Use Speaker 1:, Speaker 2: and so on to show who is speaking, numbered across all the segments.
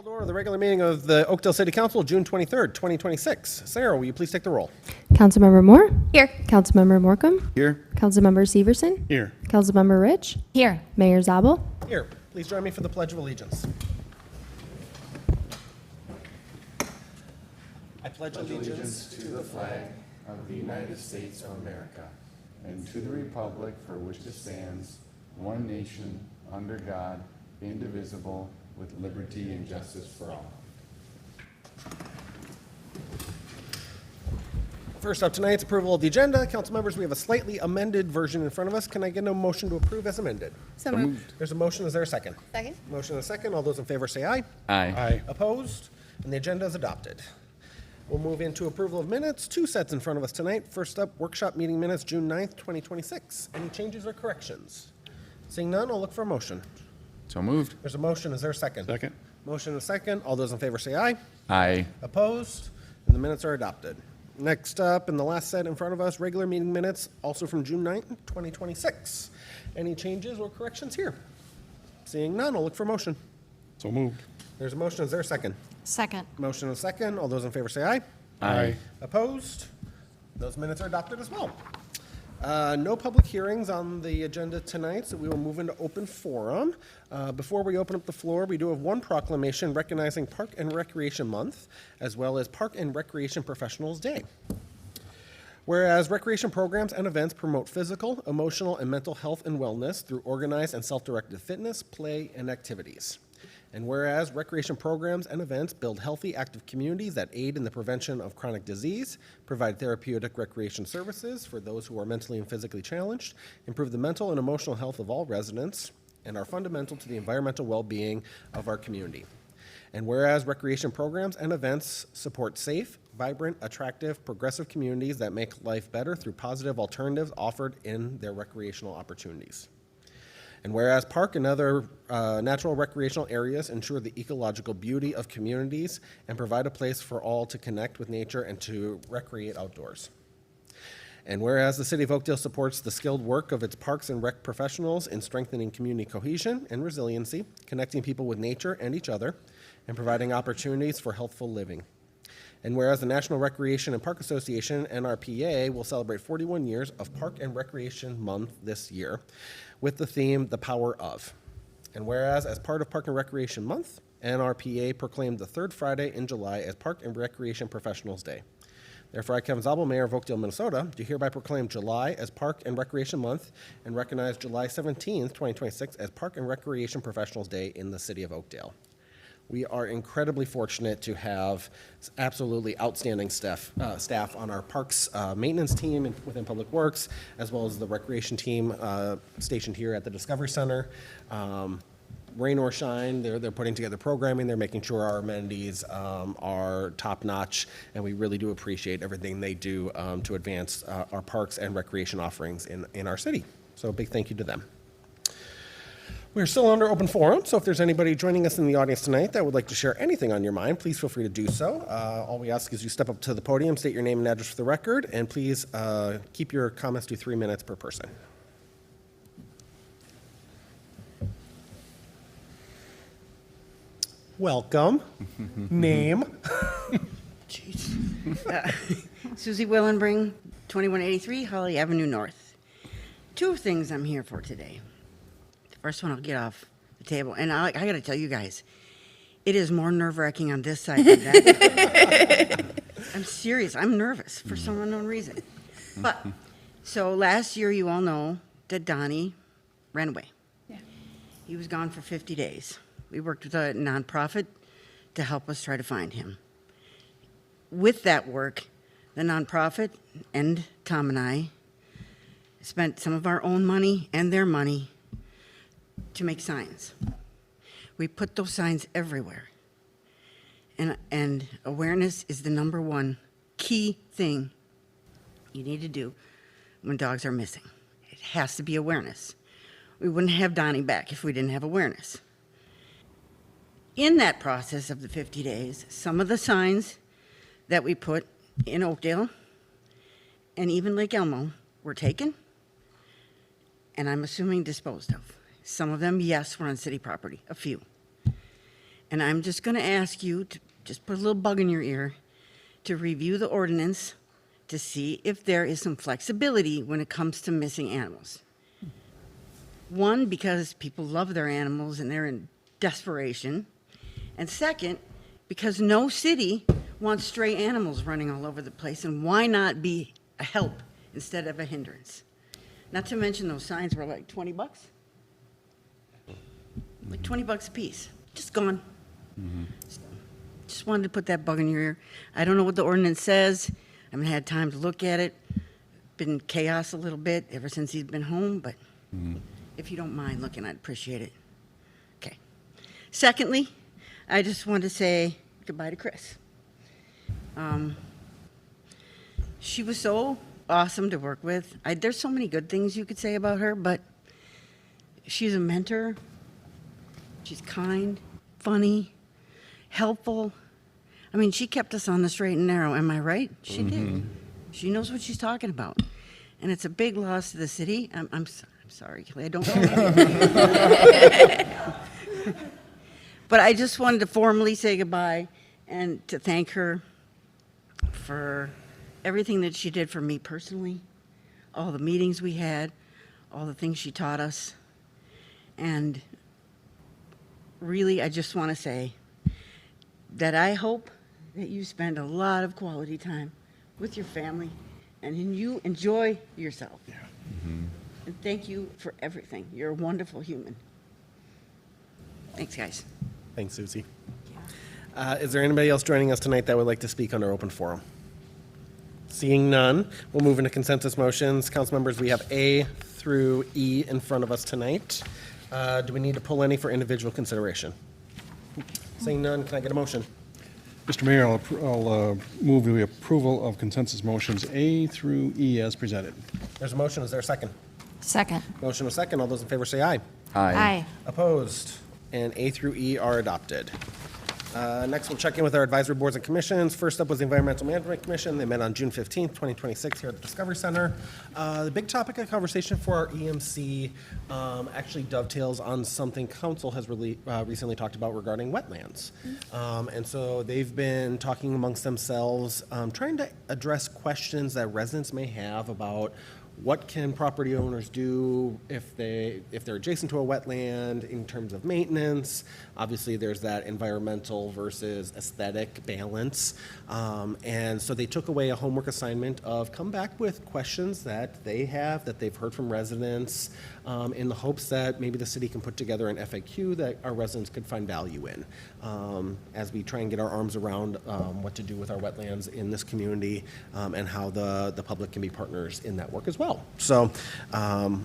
Speaker 1: Call to order the regular meeting of the Oakdale City Council, June 23rd, 2026. Sarah, will you please take the roll?
Speaker 2: Councilmember Moore?
Speaker 3: Here.
Speaker 2: Councilmember Morcom?
Speaker 4: Here.
Speaker 2: Councilmember Severson?
Speaker 4: Here.
Speaker 2: Councilmember Rich?
Speaker 3: Here.
Speaker 2: Mayor Zabel?
Speaker 1: Here, please join me for the Pledge of Allegiance. I pledge allegiance
Speaker 4: To the flag of the United States of America and to the republic for which it stands, one nation, under God, indivisible, with liberty and justice for all.
Speaker 1: First up tonight's approval of the agenda. Council members, we have a slightly amended version in front of us. Can I get a motion to approve as amended?
Speaker 3: So moved.
Speaker 1: There's a motion. Is there a second?
Speaker 3: Second.
Speaker 1: Motion and a second. All those in favor say aye.
Speaker 4: Aye.
Speaker 1: Opposed? And the agenda is adopted. We'll move into approval of minutes. Two sets in front of us tonight. First up, workshop meeting minutes, June 9th, 2026. Any changes or corrections? Seeing none, I'll look for a motion.
Speaker 4: So moved.
Speaker 1: There's a motion. Is there a second?
Speaker 4: Second.
Speaker 1: Motion and a second. All those in favor say aye.
Speaker 4: Aye.
Speaker 1: Opposed? And the minutes are adopted. Next up, in the last set in front of us, regular meeting minutes, also from June 9th, 2026. Any changes or corrections here? Seeing none, I'll look for a motion.
Speaker 4: So moved.
Speaker 1: There's a motion. Is there a second?
Speaker 3: Second.
Speaker 1: Motion and a second. All those in favor say aye.
Speaker 4: Aye.
Speaker 1: Opposed? Those minutes are adopted as well. No public hearings on the agenda tonight, so we will move into open forum. Before we open up the floor, we do have one proclamation recognizing Park and Recreation Month, as well as Park and Recreation Professionals Day. Whereas recreation programs and events promote physical, emotional, and mental health and wellness through organized and self-directed fitness, play, and activities. And whereas recreation programs and events build healthy, active communities that aid in the prevention of chronic disease, provide therapeutic recreation services for those who are mentally and physically challenged, improve the mental and emotional health of all residents, and are fundamental to the environmental well-being of our community. And whereas recreation programs and events support safe, vibrant, attractive, progressive communities that make life better through positive alternatives offered in their recreational opportunities. And whereas park and other natural recreational areas ensure the ecological beauty of communities and provide a place for all to connect with nature and to recreate outdoors. And whereas the City of Oakdale supports the skilled work of its parks and rec professionals in strengthening community cohesion and resiliency, connecting people with nature and each other, and providing opportunities for healthful living. And whereas the National Recreation and Park Association, NRPA, will celebrate 41 years of Park and Recreation Month this year with the theme, The Power Of. And whereas as part of Park and Recreation Month, NRPA proclaimed the third Friday in July as Park and Recreation Professionals Day. Therefore, I, Kevin Zabel, Mayor of Oakdale, Minnesota, do hereby proclaim July as Park and Recreation Month and recognize July 17th, 2026 as Park and Recreation Professionals Day in the City of Oakdale. We are incredibly fortunate to have absolutely outstanding staff on our parks maintenance team within Public Works, as well as the recreation team stationed here at the Discovery Center. Rain or shine, they're putting together programming. They're making sure our amenities are top-notch, and we really do appreciate everything they do to advance our parks and recreation offerings in our city. So a big thank you to them. We're still under open forum, so if there's anybody joining us in the audience tonight that would like to share anything on your mind, please feel free to do so. All we ask is you step up to the podium, state your name and address for the record, and please keep your comments to 3 minutes per person. Welcome. Name?
Speaker 5: Susie Willenbring, 2183 Holly Avenue North. Two things I'm here for today. The first one I'll get off the table, and I got to tell you guys, it is more nerve-wracking on this side than that. I'm serious. I'm nervous for some unknown reason. But, so last year, you all know that Donnie ran away. Yeah. He was gone for 50 days. We worked with a nonprofit to help us try to find him. With that work, the nonprofit and Tom and I spent some of our own money and their money to make signs. We put those signs everywhere. And awareness is the number one key thing you need to do when dogs are missing. It has to be awareness. We wouldn't have Donnie back if we didn't have awareness. In that process of the 50 days, some of the signs that we put in Oakdale and even Lake Elmo were taken, and I'm assuming disposed of. Some of them, yes, were on city property, a few. And I'm just going to ask you to just put a little bug in your ear to review the ordinance to see if there is some flexibility when it comes to missing animals. One, because people love their animals and they're in desperation. And second, because no city wants stray animals running all over the place, and why not be a help instead of a hindrance? Not to mention those signs were like 20 bucks. Like 20 bucks a piece. Just gone. Just wanted to put that bug in your ear. I don't know what the ordinance says. I haven't had time to look at it. Been chaos a little bit ever since he's been home, but if you don't mind looking, I'd appreciate it. Okay. Secondly, I just want to say goodbye to Chris. She was so awesome to work with. There's so many good things you could say about her, but she's a mentor. She's kind, funny, helpful. I mean, she kept us on the straight and narrow. Am I right? She did. She knows what she's talking about. And it's a big loss to the city. I'm sorry, Kelly, I don't know. But I just wanted to formally say goodbye and to thank her for everything that she did for me personally, all the meetings we had, all the things she taught us. And really, I just want to say that I hope that you spend a lot of quality time with your family and you enjoy yourself. Yeah. And thank you for everything. You're a wonderful human. Thanks, guys.
Speaker 1: Thanks, Susie. Is there anybody else joining us tonight that would like to speak on our open forum? Seeing none, we'll move into consensus motions. Council members, we have A through E in front of us tonight. Do we need to pull any for individual consideration? Seeing none, can I get a motion?
Speaker 3: Mr. Mayor, I'll move the approval of consensus motions A through E as presented.
Speaker 1: There's a motion. Is there a second?
Speaker 2: Second.
Speaker 1: Motion was second. All those in favor say aye.
Speaker 2: Aye.
Speaker 1: Opposed? And A through E are adopted. Next, we'll check in with our advisory boards and commissions. First up was the Environmental Management Commission. They met on June 15th, 2026 here at the Discovery Center. The big topic of conversation for our EMC actually dovetails on something council has really recently talked about regarding wetlands. And so they've been talking amongst themselves, trying to address questions that residents may have about what can property owners do if they're adjacent to a wetland in terms of maintenance. Obviously, there's that environmental versus aesthetic balance. And so they took away a homework assignment of come back with questions that they have, that they've heard from residents, in the hopes that maybe the city can put together an FAQ that our residents could find value in, as we try and get our arms around what to do with our wetlands in this community, and how the public can be partners in that work as well. So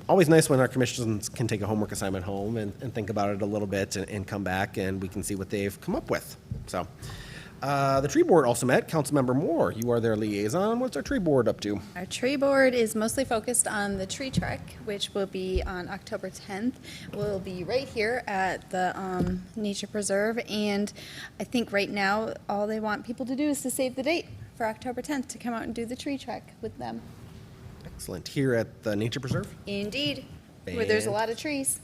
Speaker 1: always nice when our commissions can take a homework assignment home and think about it a little bit and come back and we can see what they've come up with. So the tree board also met. Councilmember Moore, you are their liaison. What's our tree board up to?
Speaker 6: Our tree board is mostly focused on the tree trek, which will be on October 10th. We'll be right here at the Nature Preserve, and I think right now all they want people to do is to save the date for October 10th to come out and do the tree trek with them.
Speaker 1: Excellent. Here at the Nature Preserve?
Speaker 6: Indeed, where there's a lot of trees.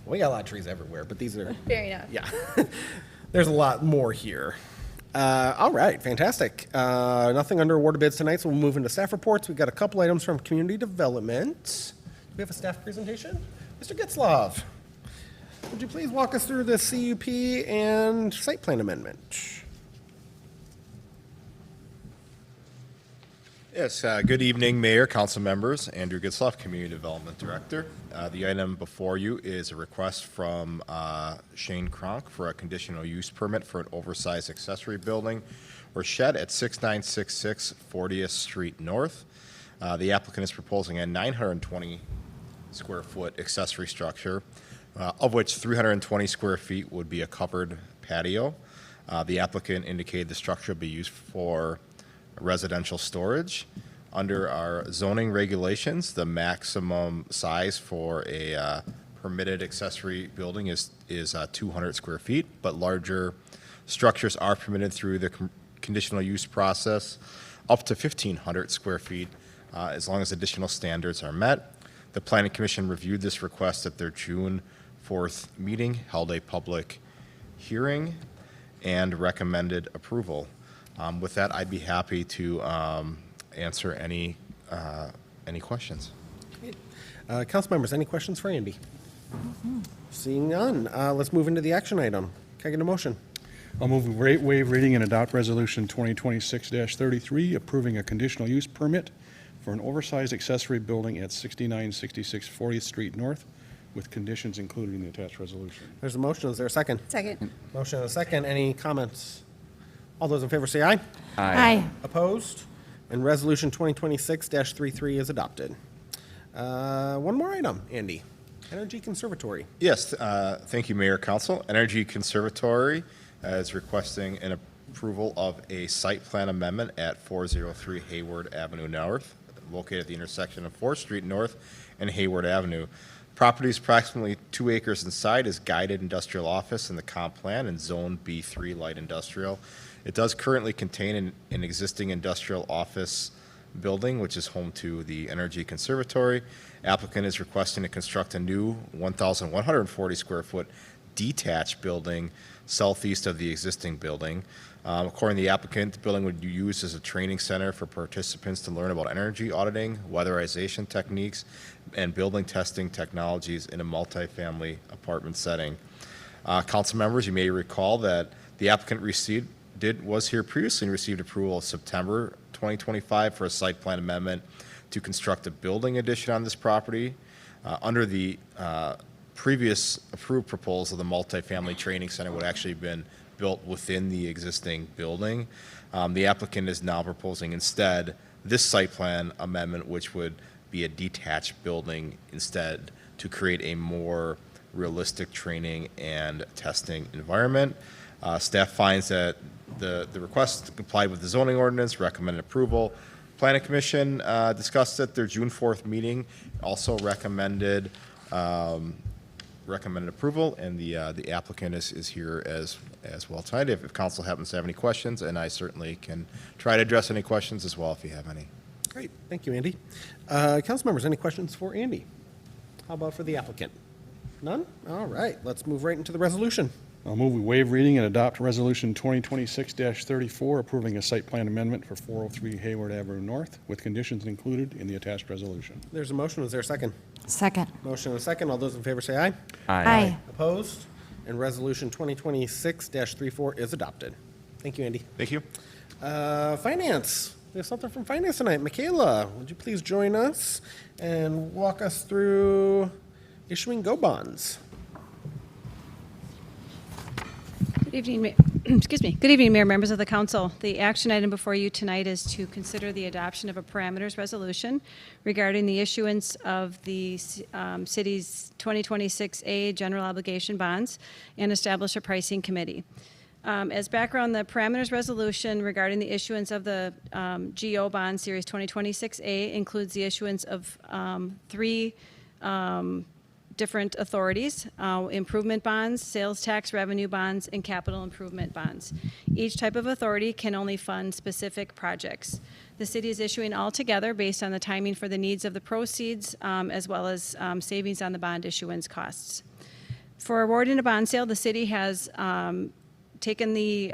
Speaker 1: We got a lot of trees everywhere, but these are...
Speaker 6: Fair enough.
Speaker 1: Yeah. There's a lot more here. All right, fantastic. Nothing under awarded bids tonight, so we'll move into staff reports. We've got a couple items from community development. Do we have a staff presentation? Mr. Getzlav, would you please walk us through the CUP and site plan amendment?
Speaker 7: Yes, good evening, Mayor, council members. Andrew Getzlaff, Community Development Director. The item before you is a request from Shane Cronk for a conditional use permit for an oversized accessory building or shed at 6966 40th Street North. The applicant is proposing a 920 square foot accessory structure, of which 320 square feet would be a covered patio. The applicant indicated the structure would be used for residential storage. Under our zoning regulations, the maximum size for a permitted accessory building is 200 square feet, but larger structures are permitted through the conditional use process up to 1,500 square feet, as long as additional standards are met. The Planning Commission reviewed this request at their June 4th meeting, held a public hearing and recommended approval. With that, I'd be happy to answer any questions.
Speaker 1: Council members, any questions for Andy? Seeing none, let's move into the action item. Can I get a motion?
Speaker 3: I'll move we waive reading and adopt Resolution 2026-33, approving a conditional use permit for an oversized accessory building at 6966 40th Street North, with conditions included in the attached resolution.
Speaker 1: There's a motion. Is there a second?
Speaker 6: Second.
Speaker 1: Motion and a second. Any comments? All those in favor say aye.
Speaker 2: Aye.
Speaker 1: Opposed? And Resolution 2026-33 is adopted. One more item, Andy. Energy Conservatory.
Speaker 7: Yes, thank you, Mayor, Council. Energy Conservatory is requesting an approval of a site plan amendment at 403 Hayward Avenue North, located at the intersection of 4th Street North and Hayward Avenue. Property is approximately 2 acres inside, is guided industrial office in the comp plan and Zone B3 light industrial. It does currently contain an existing industrial office building, which is home to the Energy Conservatory. Applicant is requesting to construct a new 1,140 square foot detached building southeast of the existing building. According to the applicant, the building would be used as a training center for participants to learn about energy auditing, weatherization techniques, and building testing technologies in a multifamily apartment setting. Council members, you may recall that the applicant was here previously and received approval in September 2025 for a site plan amendment to construct a building addition on this property. Under the previous approved proposal, the multifamily training center would actually have been built within the existing building. The applicant is now proposing instead this site plan amendment, which would be a detached building instead, to create a more realistic training and testing environment. Staff finds that the request complied with the zoning ordinance, recommended approval. Planning Commission discussed at their June 4th meeting, also recommended approval, and the applicant is here as well tonight. If council happens to have any questions, and I certainly can try to address any questions as well if you have any.
Speaker 1: Great. Thank you, Andy. Council members, any questions for Andy? How about for the applicant? None? All right. Let's move right into the resolution.
Speaker 3: I'll move we waive reading and adopt Resolution 2026-34, approving a site plan amendment for 403 Hayward Avenue North, with conditions included in the attached resolution.
Speaker 1: There's a motion. Is there a second?
Speaker 2: Second.
Speaker 1: Motion and a second. All those in favor say aye.
Speaker 2: Aye.
Speaker 1: Opposed? And Resolution 2026-34 is adopted. Thank you, Andy.
Speaker 7: Thank you.
Speaker 1: Finance. We have something from Finance tonight. Michaela, would you please join us and walk us through issuing GO bonds?
Speaker 8: Good evening, excuse me. Good evening, Mayor, members of the council. The action item before you tonight is to consider the adoption of a parameters resolution regarding the issuance of the city's 2026A general obligation bonds and establish a pricing committee. As background, the parameters resolution regarding the issuance of the GO bond series 2026A includes the issuance of three different authorities: improvement bonds, sales tax revenue bonds, and capital improvement bonds. Each type of authority can only fund specific projects. The city is issuing all together based on the timing for the needs of the proceeds, as well as savings on the bond issuance costs. For awarding a bond sale, the city has taken the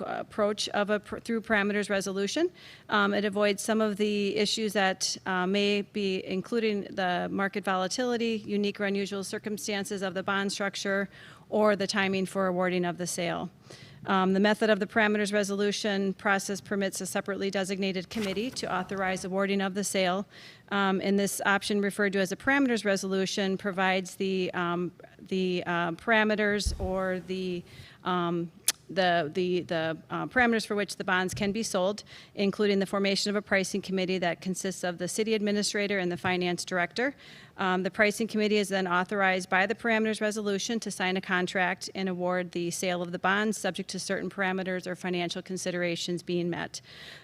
Speaker 8: approach of through parameters resolution. It avoids some of the issues that may be, including the market volatility, unique or unusual circumstances of the bond structure, or the timing for awarding of the sale. The method of the parameters resolution process permits a separately designated committee to authorize awarding of the sale. And this option, referred to as a parameters resolution, provides the parameters or the parameters for which the bonds can be sold, including the formation of a pricing committee that consists of the city administrator and the finance director. The pricing committee is then authorized by the parameters resolution to sign a contract and award the sale of the bonds, subject to certain parameters or financial considerations being met.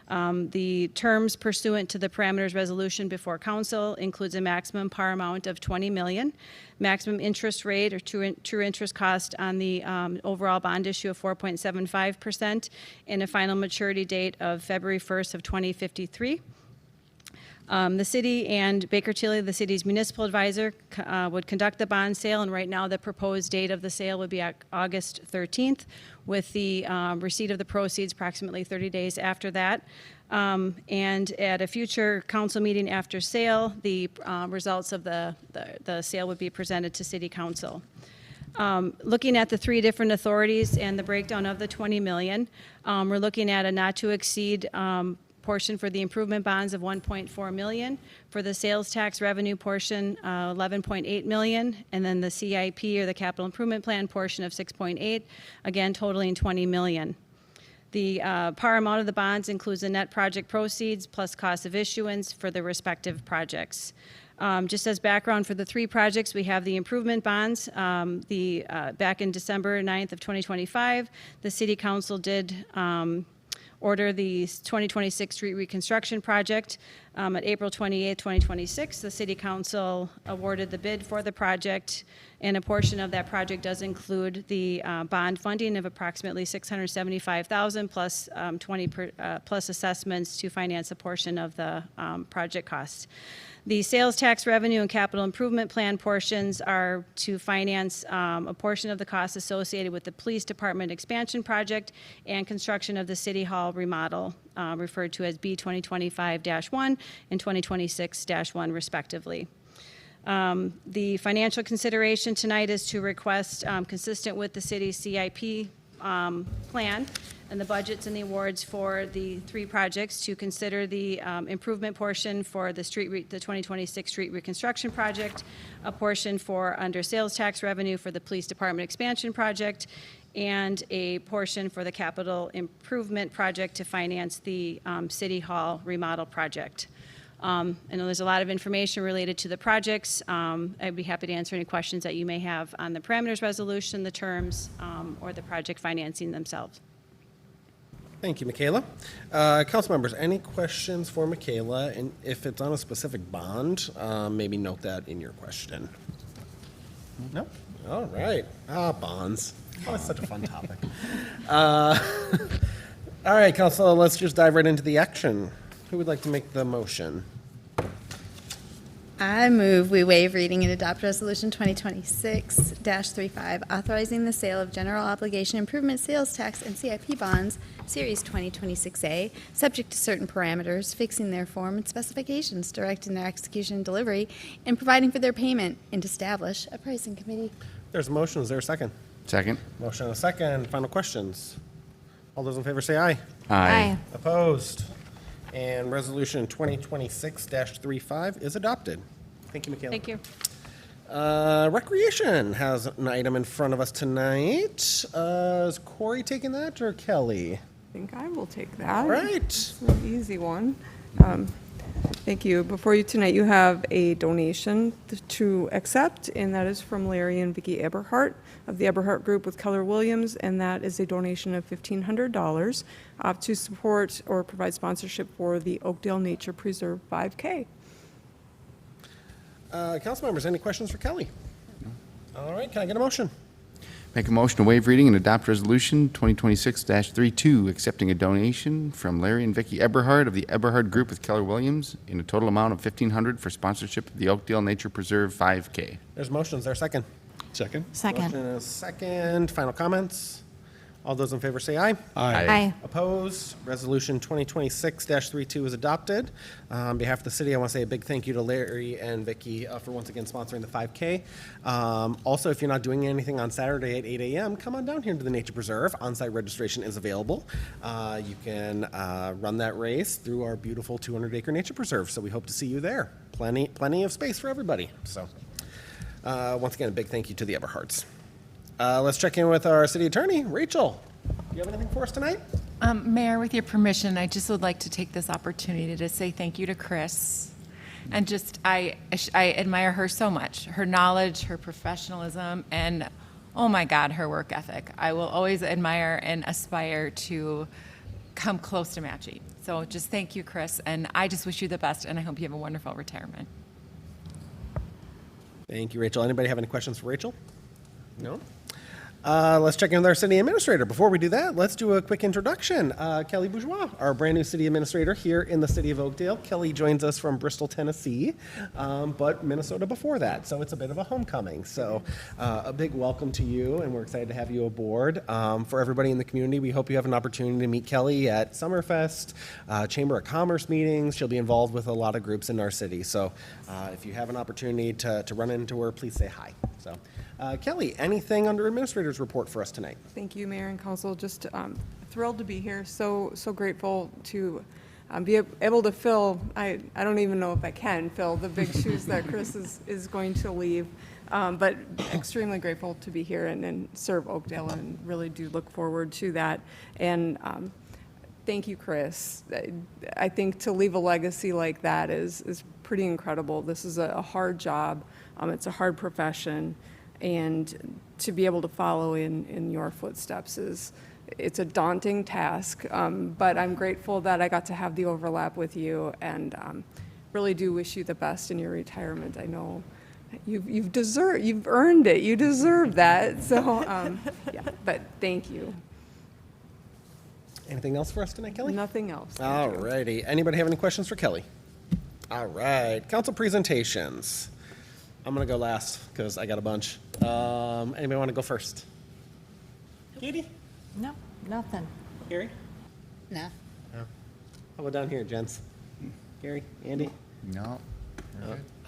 Speaker 8: The terms pursuant to the parameters resolution before council includes a maximum par amount of $20 million, maximum interest rate or true interest cost on the overall bond issue of 4.75%, and a final maturity date of February 1st of 2053. The city and Baker Tilly, the city's municipal advisor, would conduct the bond sale, and right now the proposed date of the sale would be August 13th, with the receipt of the proceeds approximately 30 days after that. And at a future council meeting after sale, the results of the sale would be presented to city council. Looking at the three different authorities and the breakdown of the 20 million, we're looking at a not to exceed portion for the improvement bonds of 1.4 million, for the sales tax revenue portion 11.8 million, and then the CIP or the capital improvement plan portion of 6.8, again totaling 20 million. The par amount of the bonds includes the net project proceeds plus cost of issuance for the respective projects. Just as background for the three projects, we have the improvement bonds. Back in December 9th of 2025, the City Council did order the 2026 street reconstruction project. At April 28th, 2026, the City Council awarded the bid for the project, and a portion of that project does include the bond funding of approximately $675,000 plus plus assessments to finance a portion of the project costs. The sales tax revenue and capital improvement plan portions are to finance a portion of the costs associated with the police department expansion project and construction of the city hall remodel, referred to as B 2025-1 and 2026-1 respectively. The financial consideration tonight is to request, consistent with the city's CIP plan and the budgets and the awards for the three projects, to consider the improvement portion for the 2026 street reconstruction project, a portion for under sales tax revenue for the police department expansion project, and a portion for the capital improvement project to finance the city hall remodel project. I know there's a lot of information related to the projects. I'd be happy to answer any questions that you may have on the parameters resolution, the terms, or the project financing themselves.
Speaker 1: Thank you, Michaela. Council members, any questions for Michaela? And if it's on a specific bond, maybe note that in your question. No? All right. Bonds. Oh, it's such a fun topic. All right, Council, let's just dive right into the action. Who would like to make the motion?
Speaker 6: I move we waive reading and adopt Resolution 2026-35, authorizing the sale of general obligation improvement sales tax and CIP bonds, Series 2026A, subject to certain parameters, fixing their form and specifications, directing their execution and delivery, and providing for their payment, and to establish a pricing committee.
Speaker 1: There's a motion. Is there a second?
Speaker 4: Second.
Speaker 1: Motion and a second. Final questions. All those in favor say aye.
Speaker 4: Aye.
Speaker 1: Opposed? And Resolution 2026-35 is adopted. Thank you, Michaela.
Speaker 8: Thank you.
Speaker 1: Recreation has an item in front of us tonight. Is Corey taking that or Kelly?
Speaker 9: I think I will take that.
Speaker 1: All right.
Speaker 9: It's an easy one. Thank you. Before you tonight, you have a donation to accept, and that is from Larry and Vickey Eberhard of the Eberhard Group with Keller Williams, and that is a donation of $1,500 to support or provide sponsorship for the Oakdale Nature Preserve 5K.
Speaker 1: Council members, any questions for Kelly? All right, can I get a motion?
Speaker 4: Make a motion to waive reading and adopt Resolution 2026-32, accepting a donation from Larry and Vickey Eberhard of the Eberhard Group with Keller Williams in a total amount of $1,500 for sponsorship of the Oakdale Nature Preserve 5K.
Speaker 1: There's a motion. Is there a second?
Speaker 3: Second?
Speaker 1: Motion and a second. Final comments? All those in favor say aye.
Speaker 2: Aye.
Speaker 1: Opposed? Resolution 2026-32 is adopted. On behalf of the city, I want to say a big thank you to Larry and Vickey for once again sponsoring the 5K. Also, if you're not doing anything on Saturday at 8 a.m., come on down here to the Nature Preserve. On-site registration is available. You can run that race through our beautiful 200-acre Nature Preserve, so we hope to see you there. Plenty of space for everybody. So, once again, a big thank you to the Eberhards. Let's check in with our city attorney, Rachel. Do you have anything for us tonight?
Speaker 10: Mayor, with your permission, I just would like to take this opportunity to say thank you to Chris. And just, I admire her so much, her knowledge, her professionalism, and oh my God, her work ethic. I will always admire and aspire to come close to matching. So just thank you, Chris, and I just wish you the best, and I hope you have a wonderful retirement.
Speaker 1: Thank you, Rachel. Anybody have any questions for Rachel? No? Let's check in with our city administrator. Before we do that, let's do a quick introduction. Kelly Bourgeois, our brand new city administrator here in the city of Oakdale. Kelly joins us from Bristol, Tennessee, but Minnesota before that, so it's a bit of a homecoming. So a big welcome to you, and we're excited to have you aboard. For everybody in the community, we hope you have an opportunity to meet Kelly at Summerfest, Chamber of Commerce meetings. She'll be involved with a lot of groups in our city. So if you have an opportunity to run into her, please say hi. So. Kelly, anything under administrator's report for us tonight?
Speaker 9: Thank you, Mayor and Council. Just thrilled to be here. So grateful to be able to fill, I don't even know if I can fill the big shoes that Chris is going to leave. But extremely grateful to be here and serve Oakdale, and really do look forward to that. And thank you, Chris. I think to leave a legacy like that is pretty incredible. This is a hard job. It's a hard profession. And to be able to follow in your footsteps it's a daunting task, but I'm grateful that I got to have the overlap with you, and really do wish you the best in your retirement. I know you've earned it. You deserve that. So yeah, but thank you.
Speaker 1: Anything else for us tonight, Kelly?
Speaker 9: Nothing else.
Speaker 1: All righty. Anybody have any questions for Kelly? All right. Council presentations. I'm going to go last because I got a bunch. Anybody want to go first? Katie?
Speaker 10: No, nothing.
Speaker 1: Gary?
Speaker 5: No.
Speaker 1: How about down here, gents? Gary? Andy?
Speaker 4: No.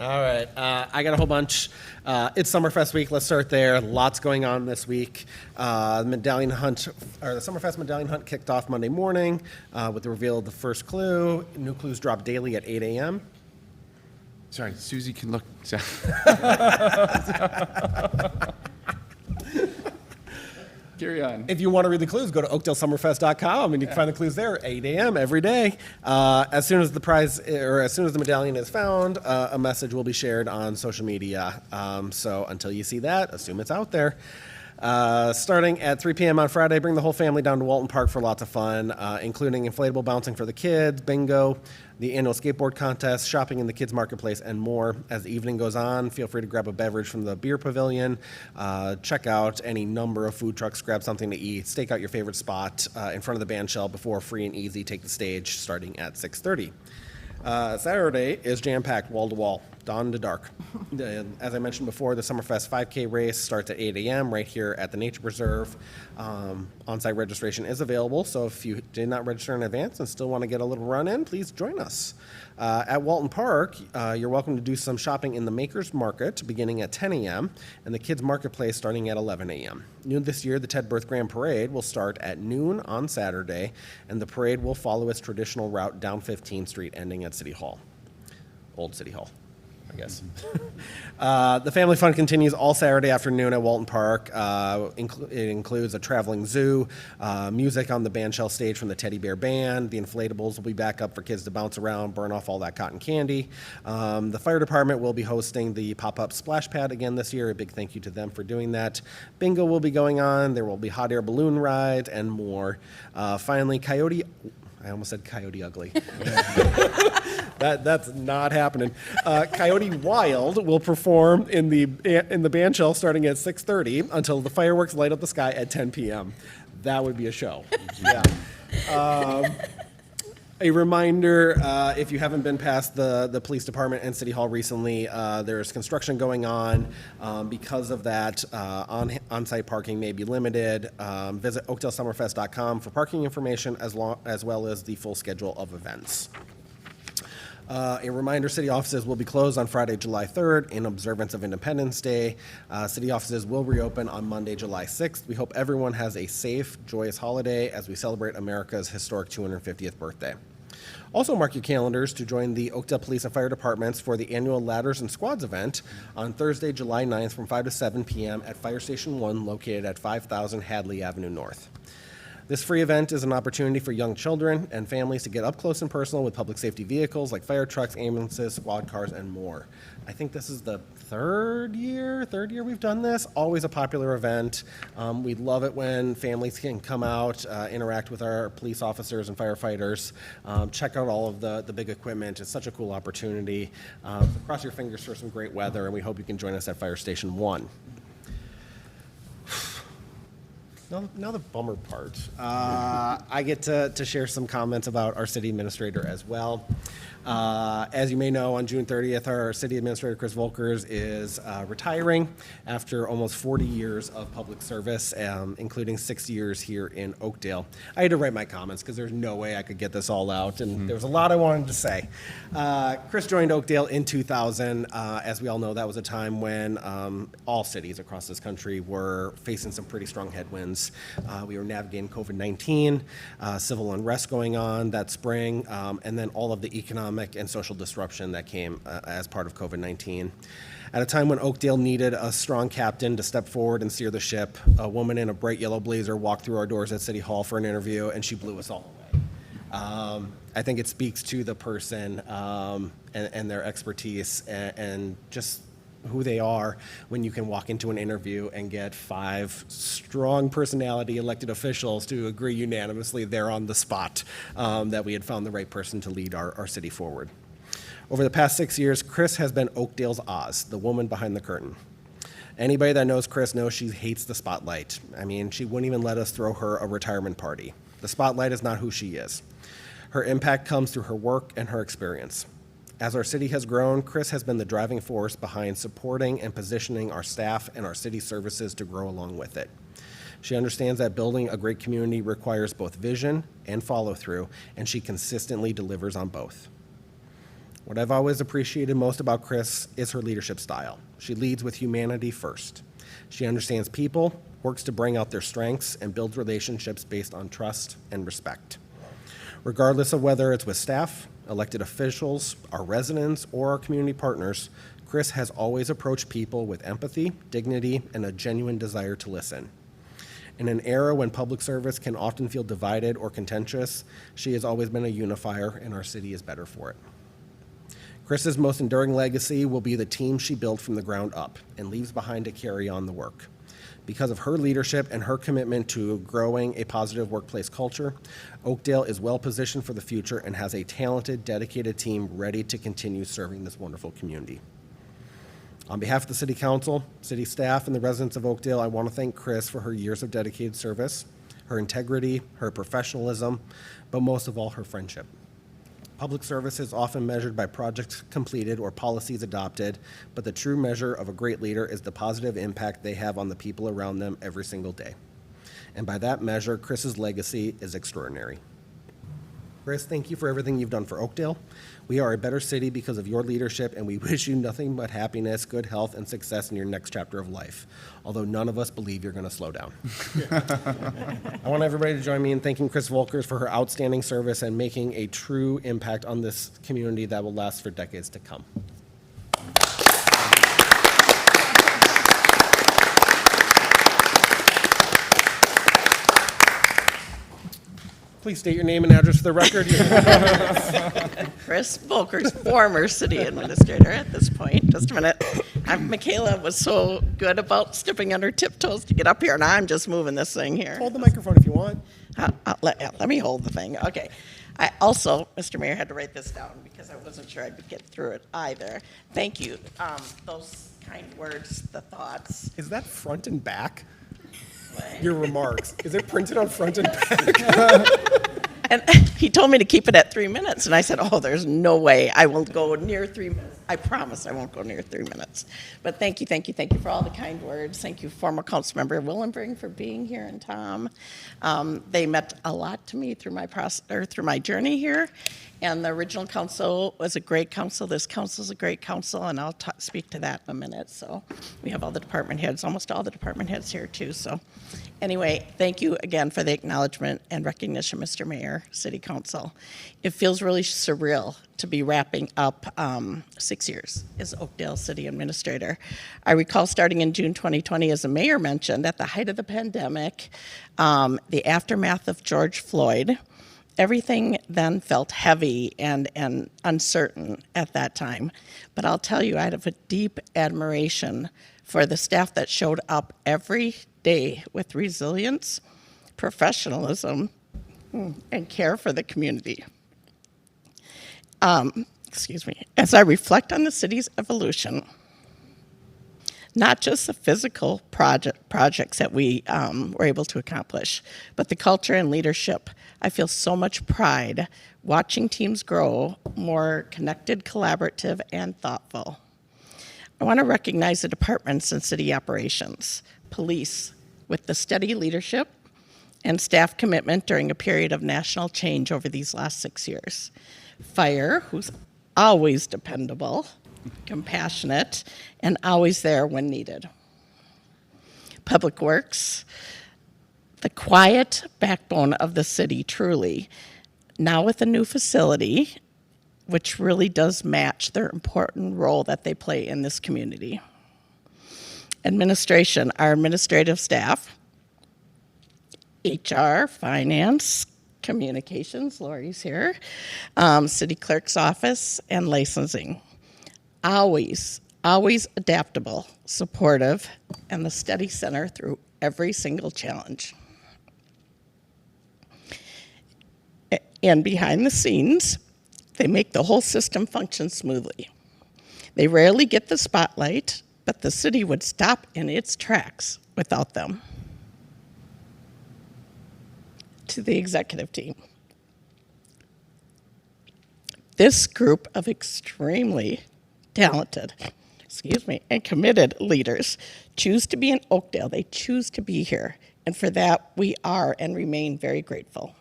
Speaker 1: All right. I got a whole bunch. It's Summerfest week. Let's start there. Lots going on this week. The medallion hunt, or the Summerfest medallion hunt, kicked off Monday morning with the reveal of the first clue. New clues drop daily at 8 a.m.
Speaker 4: Sorry, Susie can look. Carry on.
Speaker 1: If you want to read the clues, go to oakdalesummerfest.com and you can find the clues there, 8 a.m. every day. As soon as the prize, or as soon as the medallion is found, a message will be shared on social media. So until you see that, assume it's out there. Starting at 3 p.m. on Friday, bring the whole family down to Walton Park for lots of fun, including inflatable bouncing for the kids, bingo, the annual skateboard contest, shopping in the kids' marketplace, and more. As the evening goes on, feel free to grab a beverage from the beer pavilion, check out any number of food trucks, grab something to eat, stake out your favorite spot in front of the band shell before Free and Easy take the stage starting at 6:30. Saturday is jam-packed wall-to-wall, dawn to dark. As I mentioned before, the Summerfest 5K race starts at 8 a.m. right here at the Nature Preserve. On-site registration is available, so if you did not register in advance and still want to get a little run in, please join us. At Walton Park, you're welcome to do some shopping in the Makers Market beginning at 10 a.m. and the Kids Marketplace starting at 11 a.m. New this year, the Ted Birth Grand Parade will start at noon on Saturday, and the parade will follow its traditional route down 15th Street, ending at City Hall. Old City Hall, I guess. The family fun continues all Saturday afternoon at Walton Park. It includes a traveling zoo, music on the bandshell stage from the Teddy Bear Band. The inflatables will be back up for kids to bounce around, burn off all that cotton candy. The fire department will be hosting the pop-up splash pad again this year. A big thank you to them for doing that. Bingo will be going on. There will be hot air balloon rides and more. Finally, I almost said Coyote Ugly. That's not happening. Coyote Wild will perform in the bandshell starting at 6:30 until the fireworks light up the sky at 10 p.m. That would be a show. Yeah. A reminder, if you haven't been past the police department and City Hall recently, there's construction going on. Because of that, on-site parking may be limited. Visit oakdalesummerfest.com for parking information as well as the full schedule of events. A reminder, city offices will be closed on Friday, July 3rd in observance of Independence Day. City offices will reopen on Monday, July 6th. We hope everyone has a safe, joyous holiday as we celebrate America's historic 250th birthday. Also mark your calendars to join the Oakdale Police and Fire Departments for the annual Ladders and Squads event on Thursday, July 9th from 5 to 7 p.m. at Fire Station 1 located at 5000 Hadley Avenue North. This free event is an opportunity for young children and families to get up close and personal with public safety vehicles like fire trucks, ambulances, squad cars, and more. I think this is the third year we've done this. Always a popular event. We love it when families can come out, interact with our police officers and firefighters, check out all of the big equipment. It's such a cool opportunity. Cross your fingers for some great weather, and we hope you can join us at Fire Station 1. Now the bummer part. I get to share some comments about our city administrator as well. As you may know, on June 30th, our city administrator, Chris Volkers, is retiring after almost 40 years of public service, including 6 years here in Oakdale. I had to write my comments because there's no way I could get this all out, and there was a lot I wanted to say. Chris joined Oakdale in 2000. As we all know, that was a time when all cities across this country were facing some pretty strong headwinds. We were navigating COVID-19, civil unrest going on that spring, and then all of the economic and social disruption that came as part of COVID-19. At a time when Oakdale needed a strong captain to step forward and steer the ship, a woman in a bright yellow blazer walked through our doors at City Hall for an interview, and she blew us all away. I think it speaks to the person and their expertise and just who they are when you can walk into an interview and get 5 strong personality elected officials to agree unanimously there on the spot that we had found the right person to lead our city forward. Over the past 6 years, Chris has been Oakdale's Oz, the woman behind the curtain. Anybody that knows Chris knows she hates the spotlight. I mean, she wouldn't even let us throw her a retirement party. The spotlight is not who she is. Her impact comes through her work and her experience. As our city has grown, Chris has been the driving force behind supporting and positioning our staff and our city services to grow along with it. She understands that building a great community requires both vision and follow-through, and she consistently delivers on both. What I've always appreciated most about Chris is her leadership style. She leads with humanity first. She understands people, works to bring out their strengths, and builds relationships based on trust and respect. Regardless of whether it's with staff, elected officials, our residents, or our community partners, Chris has always approached people with empathy, dignity, and a genuine desire to listen. In an era when public service can often feel divided or contentious, she has always been a unifier, and our city is better for it. Chris's most enduring legacy will be the team she built from the ground up and leaves behind to carry on the work. Because of her leadership and her commitment to growing a positive workplace culture, Oakdale is well positioned for the future and has a talented, dedicated team ready to continue serving this wonderful community. On behalf of the City Council, city staff, and the residents of Oakdale, I want to thank Chris for her years of dedicated service, her integrity, her professionalism, but most of all, her friendship. Public service is often measured by projects completed or policies adopted, but the true measure of a great leader is the positive impact they have on the people around them every single day. And by that measure, Chris's legacy is extraordinary. Chris, thank you for everything you've done for Oakdale. We are a better city because of your leadership, and we wish you nothing but happiness, good health, and success in your next chapter of life, although none of us believe you're going to slow down. I want everybody to join me in thanking Chris Volkers for her outstanding service and making a true impact on this community that will last for decades to come. Please state your name and address for the record.
Speaker 11: Chris Volkers, former city administrator at this point. Just a minute. Michaela was so good about stepping on her tiptoes to get up here, and I'm just moving this thing here.
Speaker 1: Hold the microphone if you want.
Speaker 11: Let me hold the thing. Okay. I also, Mr. Mayor, had to write this down because I wasn't sure I'd get through it either. Thank you. Those kind words, the thoughts.
Speaker 1: Is that front and back?
Speaker 11: What?
Speaker 1: Your remarks. Is it printed on front and back?
Speaker 11: And he told me to keep it at 3 minutes, and I said, oh, there's no way I will go near 3 minutes. I promise I won't go near 3 minutes. But thank you for all the kind words. Thank you, former Councilmember Willenbring, for being here, and Tom. They meant a lot to me through my journey here. And the original council was a great council. This council is a great council, and I'll speak to that in a minute. So we have all the department heads, almost all the department heads here too. So anyway, thank you again for the acknowledgement and recognition, Mr. Mayor, City Council. It feels really surreal to be wrapping up 6 years as Oakdale City Administrator. I recall starting in June 2020, as the mayor mentioned, at the height of the pandemic, the aftermath of George Floyd. Everything then felt heavy and uncertain at that time. But I'll tell you, I have a deep admiration for the staff that showed up every day with resilience, professionalism, and care for the community. As I reflect on the city's evolution, Not just the physical projects that we were able to accomplish, but the culture and leadership. I feel so much pride watching teams grow more connected, collaborative, and thoughtful. I want to recognize the departments and city operations, police, with the steady leadership and staff commitment during a period of national change over these last 6 years. Fire, who's always dependable, compassionate, and always there when needed. Public Works, the quiet backbone of the city, truly. Now with a new facility, which really does match their important role that they play in this community. Administration, our administrative staff, HR, finance, communications, Lori's here, city clerk's office, and licensing. Always adaptable, supportive, and the steady center through every single challenge. And behind the scenes, they make the whole system function smoothly. They rarely get the spotlight, but the city would stop in its tracks without them. To the executive team. This group of extremely talented, and committed leaders choose to be in Oakdale. They choose to be here, and for that we are and remain very grateful.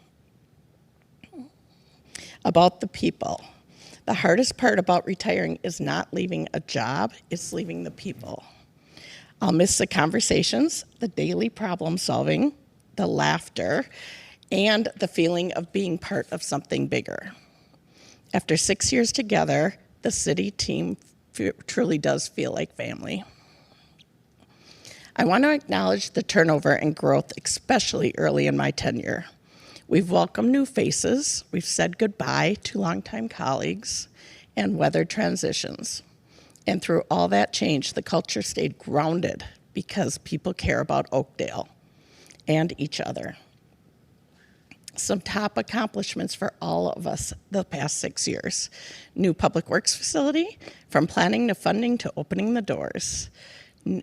Speaker 11: About the people. The hardest part about retiring is not leaving a job, it's leaving the people. I'll miss the conversations, the daily problem solving, the laughter, and the feeling of being part of something bigger. After 6 years together, the city team truly does feel like family. I want to acknowledge the turnover and growth, especially early in my tenure. We've welcomed new faces, we've said goodbye to longtime colleagues, and weathered transitions. And through all that change, the culture stayed grounded because people care about Oakdale and each other. Some top accomplishments for all of us the past 6 years. New public works facility, from planning to funding to opening the doors.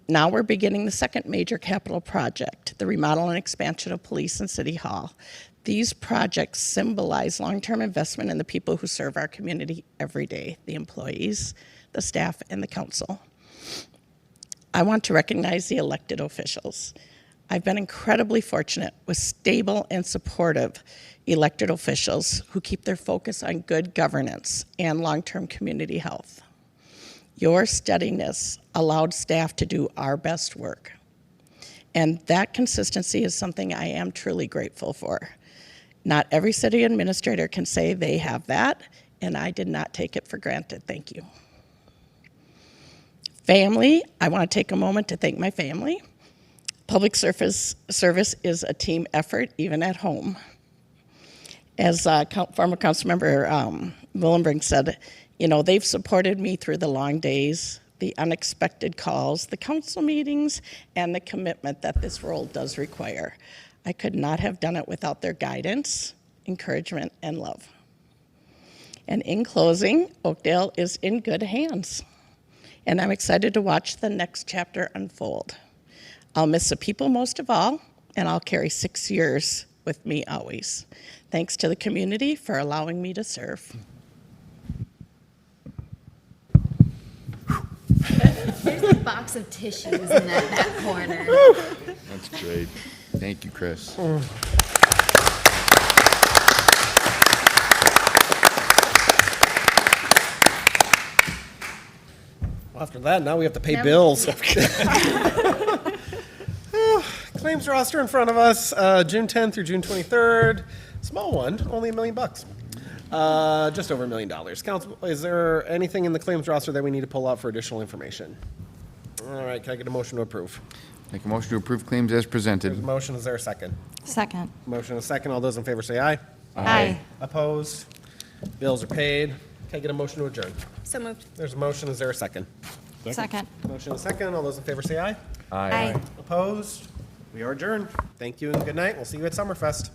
Speaker 11: Now we're beginning the second major capital project, the remodel and expansion of police and city hall. These projects symbolize long-term investment in the people who serve our community every day, the employees, the staff, and the council. I want to recognize the elected officials. I've been incredibly fortunate with stable and supportive elected officials who keep their focus on good governance and long-term community health. Your steadiness allowed staff to do our best work. And that consistency is something I am truly grateful for. Not every city administrator can say they have that, and I did not take it for granted. Thank you. Family, I want to take a moment to thank my family. Public service is a team effort, even at home. As former Councilmember Willenbrink said, they've supported me through the long days, the unexpected calls, the council meetings, and the commitment that this role does require. I could not have done it without their guidance, encouragement, and love. And in closing, Oakdale is in good hands, and I'm excited to watch the next chapter unfold. I'll miss the people most of all, and I'll carry 6 years with me always. Thanks to the community for allowing me to serve.
Speaker 12: There's a box of tissues in that corner.
Speaker 4: That's great. Thank you, Chris.
Speaker 1: Well, after that, now we have to pay bills. Claims roster in front of us, June 10th through June 23rd. Small one, only $1 million. Just over $1 million. Council, is there anything in the claims roster that we need to pull out for additional information? All right, can I get a motion to approve?
Speaker 4: Make a motion to approve claims as presented.
Speaker 1: There's a motion, is there a second?
Speaker 2: Second.
Speaker 1: Motion and a second, all those in favor say aye.
Speaker 2: Aye.
Speaker 1: Opposed? Bills are paid. Can I get a motion to adjourn?
Speaker 6: So moved.
Speaker 1: There's a motion, is there a second?
Speaker 2: Second.
Speaker 1: Motion and a second, all those in favor say aye.
Speaker 2: Aye.
Speaker 1: Opposed? We are adjourned. Thank you and good night. We'll see you at Summerfest.